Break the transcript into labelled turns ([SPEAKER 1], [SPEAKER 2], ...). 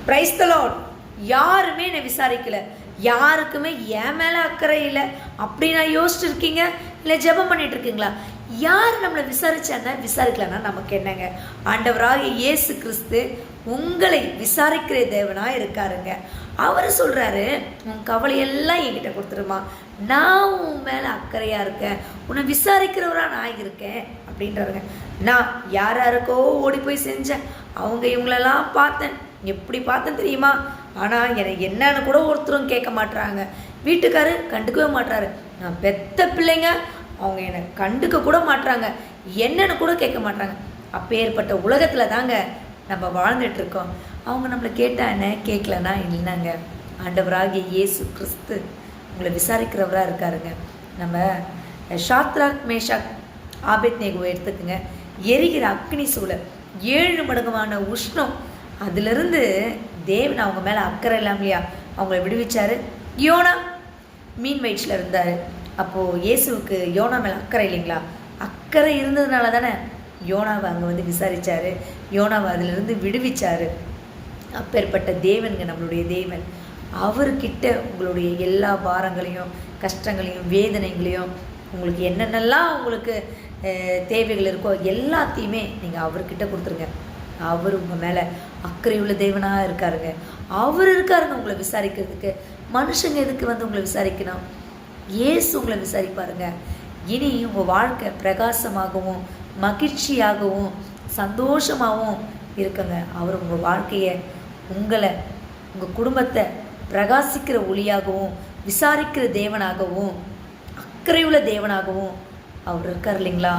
[SPEAKER 1] Praise the Lord. யாருமே என்னை விசாரிக்கல, யாருக்குமே என் மேலே அக்கறை இல்லை அப்படி நான் யோசிச்சுருக்கீங்க, இல்லை ஜெபம் பண்ணிட்டு இருக்கீங்களா? யார் நம்மளை விசாரிச்சாங்க விசாரிக்கலன்னா நமக்கு என்னங்க? ஆண்டவராகிய இயேசு கிறிஸ்து உங்களை விசாரிக்கிற தேவனாக இருக்காருங்க. அவர் சொல்கிறாரு, உன் கவலையெல்லாம் என்கிட்ட கொடுத்துருமா, நான் உன் மேலே அக்கறையாக இருக்கேன், உன்னை விசாரிக்கிறவராக நான் இருக்கேன் அப்படின்றாருங்க. நான் யார் யாருக்கோ ஓடி போய் செஞ்சேன், அவங்க இவங்களெல்லாம் பார்த்தேன், எப்படி பார்த்தேன் தெரியுமா? ஆனால் எனக்கு என்னன்னு கூட ஒருத்தரும் கேட்க மாட்டுறாங்க, வீட்டுக்காரு கண்டுக்கவே மாட்டுறாரு, நான் பெத்த பிள்ளைங்க அவங்க என்னை கண்டுக்க கூட மாட்டுறாங்க, என்னன்னு கூட கேட்க மாட்டாங்க. அப்பேற்பட்ட உலகத்தில் தாங்க நம்ம வாழ்ந்துட்டுருக்கோம். அவங்க நம்மளை கேட்டால் என்ன, கேட்கலன்னா இல்லைனாங்க. ஆண்டவராகிய இயேசு கிறிஸ்து உங்களை விசாரிக்கிறவராக இருக்காருங்க. நம்ம ஷாத்ராக் மேஷாக் ஆபேத்நேகோவை எடுத்துக்குங்க. எரிகிற அக்னி சூழல் 7 மடங்குமான உஷ்ணம், அதிலிருந்து தேவன் அவங்க மேலே அக்கறை இல்லாமலையா அவங்கள விடுவிச்சார். யோனா மீன் வயிற்றில் இருந்தார். அப்போது இயேசுவுக்கு யோனா மேலே அக்கறை இல்லைங்களா? அக்கறை இருந்ததுனால தானே யோனாவை அங்கே வந்து விசாரித்தார், யோனாவை அதிலிருந்து விடுவிச்சார். அப்பேற்பட்ட தேவனுங்க நம்மளுடைய தேவன். அவர்கிட்ட உங்களுடைய எல்லா பாரங்களையும் கஷ்டங்களையும் வேதனைகளையும் உங்களுக்கு என்னென்னலாம் உங்களுக்கு தேவைகள் இருக்கோ எல்லாத்தையுமே நீங்கள் அவர்கிட்ட கொடுத்துருங்க. அவர் உங்கள் மேலே அக்கறையுள்ள தேவனாக இருக்காருங்க. அவர் இருக்காருங்க உங்களை விசாரிக்கிறதுக்கு. மனுஷங்க எதுக்கு வந்து உங்களை விசாரிக்கணும்? இயேசு உங்களை விசாரிப்பாருங்க. இனி உங்கள் வாழ்க்கை பிரகாசமாகவும் மகிழ்ச்சியாகவும் சந்தோஷமாகவும் இருக்குங்க. அவர் உங்கள் வாழ்க்கையை, உங்களை, உங்கள் குடும்பத்தை பிரகாசிக்கிற ஒளியாகவும் விசாரிக்கிற தேவனாகவும் அக்கறையுள்ள தேவனாகவும் அவர் இருக்கார் இல்லைங்களா?